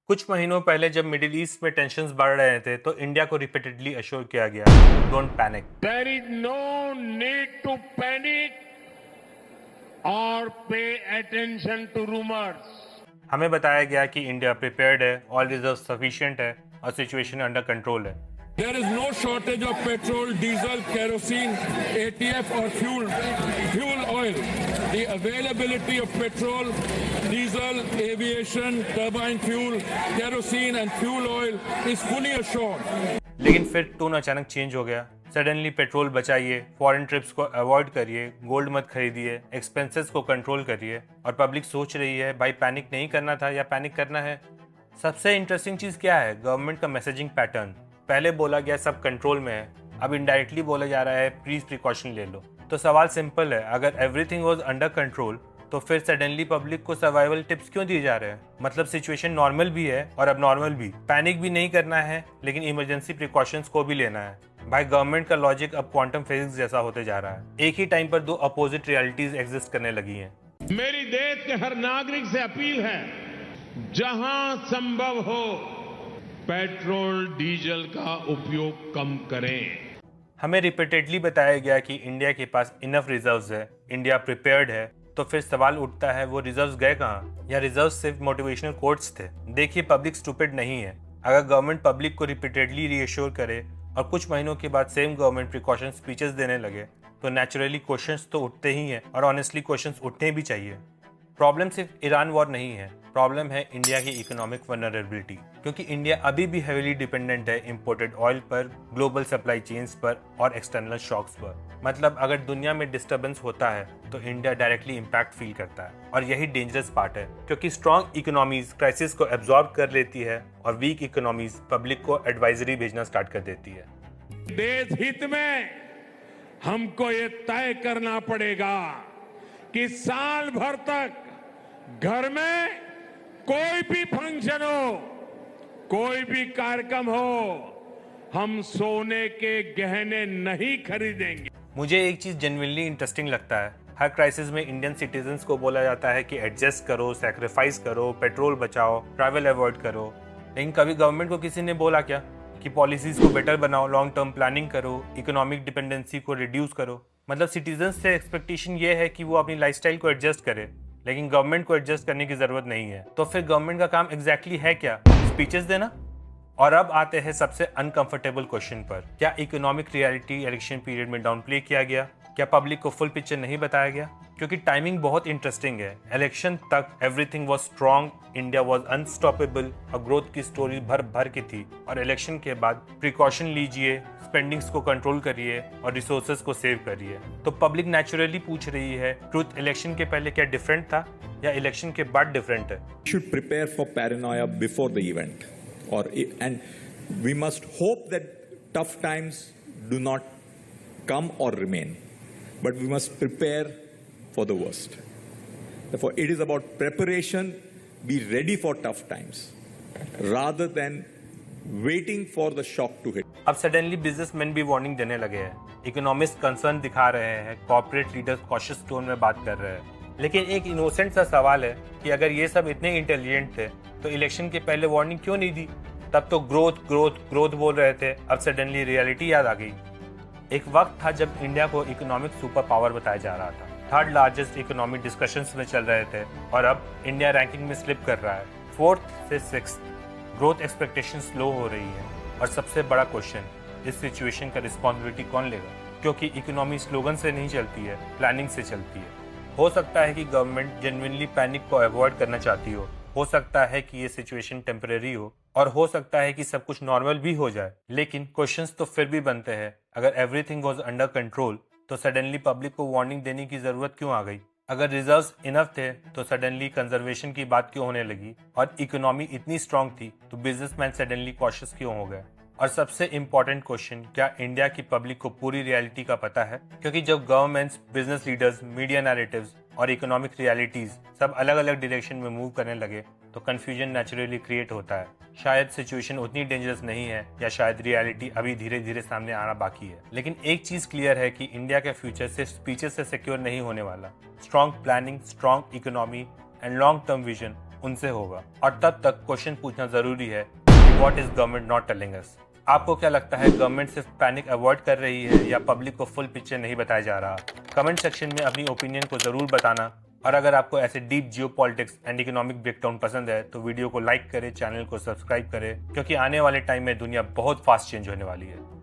कुछ महीनों पहले जब मिडिल ईस्ट में टेंशन्स बढ़ रहे थे तो इंडिया को रिपीटेडली अश्योर किया गया, don't panic. There is no need to panic or pay attention to rumors. हमें बताया गया कि इंडिया प्रिपेयर्ड है, ऑल रिजर्व सफिशिएंट है और सिचुएशन अंडर कंट्रोल है। There is no shortage of petrol, diesel, kerosene, ATF or fuel oil. The availability of petrol, diesel, aviation, turbine fuel, kerosene and fuel oil is fully assured. लेकिन फिर tone अचानक change हो गया। Suddenly petrol बचाइए, foreign trips को avoid करिए, gold मत खरीदिए, एक्सपेंसेस को कंट्रोल करिए। और पब्लिक सोच रही है भाई पैनिक नहीं करना था या पैनिक करना है। सबसे इंटरेस्टिंग चीज क्या है, गवर्नमेंट का मैसेजिंग पैटर्न। पहले बोला गया सब कंट्रोल में है, अब इनडायरेक्टली बोला जा रहा है प्लीज प्रिकॉशन ले लो। तो सवाल सिंपल है, अगर एवरीथिंग वाज अंडर कंट्रोल तो फिर सडनली पब्लिक को सर्वाइवल टिप्स क्यों दिए जा रहे हैं? मतलब सिचुएशन नॉर्मल भी है और अब नॉर्मल भी, पैनिक भी नहीं करना है लेकिन इमरजेंसी प्रिकॉशंस को भी लेना है। भाई गवर्नमेंट का लॉजिक अब क्वांटम फिजिक्स जैसा होते जा रहा है। एक ही टाइम पर दो अपोजिट रियलिटीज एग्जिस्ट करने लगी हैं। मेरी देश के हर नागरिक से अपील है, जहां संभव हो पेट्रोल डीजल का उपयोग कम करें। हमें रिपीटेडली बताया गया कि इंडिया के पास इनफ रिजर्व्स है, इंडिया प्रिपेयर्ड है। तो फिर सवाल उठता है वो रिजर्व्स गए कहाँ? या रिजर्व्स सिर्फ मोटिवेशनल कोट्स थे? देखिए पब्लिक स्टूपिड नहीं है। अगर गवर्नमेंट पब्लिक को रिपीटेडली रीअश्योर करे और कुछ महीनों के बाद सेम गवर्नमेंट प्रिकॉशन स्पीचेस देने लगे तो नेचुरली क्वेश्चंस तो उठते ही हैं और ऑनेस्टली क्वेश्चंस उठने भी चाहिए। प्रॉब्लम सिर्फ ईरान वॉर नहीं है, प्रॉब्लम है इंडिया की इकोनॉमिक वल्नरेबिलिटी, क्योंकि इंडिया अभी भी हेवीली डिपेंडेंट है इंपोर्टेड ऑयल पर, ग्लोबल सप्लाई चेन्स पर और एक्सटर्नल शॉक्स पर। मतलब अगर दुनिया में डिस्टर्बेंस होता है तो इंडिया डायरेक्टली इम्पैक्ट फील करता है और यही डेंजरस पार्ट है, क्योंकि स्ट्रॉन्ग इकोनॉमीज क्राइसिस को एब्जॉर्ब कर लेती है और वीक इकोनॉमीज पब्लिक को एडवाइजरी भेजना स्टार्ट कर देती है। देश हित में हमको ये तय करना पड़ेगा कि साल भर तक घर में कोई भी फंक्शन हो, कोई भी कार्यक्रम हो, हम सोने के गहने नहीं खरीदेंगे। मुझे एक चीज जेन्युइनली इंटरेस्टिंग लगता है, हर क्राइसिस में इंडियन सिटीजन्स को बोला जाता है कि एडजस्ट करो, सैक्रिफाइस करो, पेट्रोल बचाओ, ट्रैवल अवॉइड करो। लेकिन कभी गवर्नमेंट को किसी ने बोला क्या कि पॉलिसीज को बेटर बनाओ, लॉन्ग टर्म प्लानिंग करो, इकोनॉमिक डिपेंडेंसी को रिड्यूस करो? मतलब सिटीजन्स से एक्सपेक्टेशन ये है कि वो अपनी लाइफस्टाइल को एडजस्ट करे, लेकिन गवर्नमेंट को एडजस्ट करने की जरूरत नहीं है। तो फिर गवर्नमेंट का काम एग्जैक्टली है क्या? स्पीचेस देना? और अब आते हैं सबसे अनकंफर्टेबल क्वेश्चन पर, क्या इकोनॉमिक रियलिटी इलेक्शन पीरियड में डाउन प्ले किया गया? क्या पब्लिक को फुल पिक्चर नहीं बताया गया? क्योंकि टाइमिंग बहुत इंटरेस्टिंग है। इलेक्शन तक everything was strong, India was unstoppable और ग्रोथ की स्टोरी भर भर की थी। और इलेक्शन के बाद प्रिकॉशन लीजिए, स्पेंडिंग्स को कंट्रोल करिए और रिसोर्सेज को सेव करिए। तो पब्लिक नेचुरली पूछ रही है, ट्रूथ इलेक्शन के पहले क्या डिफरेंट था या इलेक्शन के बाद डिफरेंट है? Should prepare for paranoia before the event, and we must hope that tough times do not come or remain, but we must prepare for the worst. Therefore, it is about preparation. Be ready for tough times, rather than waiting for the shock to hit. अब suddenly businessman भी warning देने लगे हैं, economist concern दिखा रहे हैं, corporate leaders cautious tone में बात कर रहे हैं। लेकिन एक इनोसेंट सा सवाल है कि अगर ये सब इतने इंटेलिजेंट थे तो इलेक्शन के पहले वार्निंग क्यों नहीं दी? तब तो ग्रोथ ग्रोथ ग्रोथ बोल रहे थे, अब सडनली रियलिटी याद आ गई। एक वक्त था जब इंडिया को इकोनॉमिक सुपर पावर बताया जा रहा था, थर्ड लार्जेस्ट इकोनॉमिक डिस्कशंस में चल रहे थे, और अब इंडिया रैंकिंग में स्लिप कर रहा है, फोर्थ से सिक्स्थ। ग्रोथ एक्सपेक्टेशंस लो हो रही है और सबसे बड़ा क्वेश्चन, इस सिचुएशन का रिस्पॉन्सिबिलिटी कौन लेगा? क्योंकि इकोनॉमी स्लोगन से नहीं चलती है, प्लानिंग से चलती है। हो सकता है कि गवर्नमेंट जेन्युइनली पैनिक को अवॉइड करना चाहती हो सकता है कि ये सिचुएशन टेम्परेरी हो, और हो सकता है कि सब कुछ नॉर्मल भी हो जाए। लेकिन क्वेश्चंस तो फिर भी बनते हैं, अगर एवरीथिंग वाज अंडर कंट्रोल तो सडनली पब्लिक को वार्निंग देने की जरूरत क्यों आ गई? अगर रिजर्व्स इनफ थे तो सडनली कंजर्वेशन की बात क्यों होने लगी? और इकोनॉमी इतनी स्ट्रांग थी तो बिजनेसमैन सडनली कॉशियस क्यों हो गए? और सबसे इम्पोर्टेंट क्वेश्चन, क्या इंडिया की पब्लिक को पूरी रियलिटी का पता है? क्योंकि जब governments, business leaders, media narratives और इकोनॉमिक रियलिटीज सब अलग अलग डायरेक्शन में मूव करने लगे तो कंफ्यूजन नेचुरली क्रिएट होता है। शायद सिचुएशन उतनी डेंजरस नहीं है, या शायद रियलिटी अभी धीरे धीरे सामने आना बाकी है। लेकिन एक चीज क्लियर है कि इंडिया का फ्यूचर सिर्फ स्पीचेस से सिक्योर नहीं होने वाला। Strong planning, strong economy and long term vision, उनसे होगा, और तब तक क्वेश्चन पूछना जरूरी है कि what is government not telling us. आपको क्या लगता है, गवर्नमेंट सिर्फ पैनिक अवॉइड कर रही है या पब्लिक को फुल पिक्चर नहीं बताया जा रहा? कमेंट सेक्शन में अपनी ओपिनियन को जरूर बताना, और अगर आपको ऐसे deep geopolitics and economic breakdown पसंद है तो वीडियो को लाइक करें, चैनल को सब्सक्राइब करें, क्योंकि आने वाले टाइम में दुनिया बहुत फास्ट चेंज होने वाली है।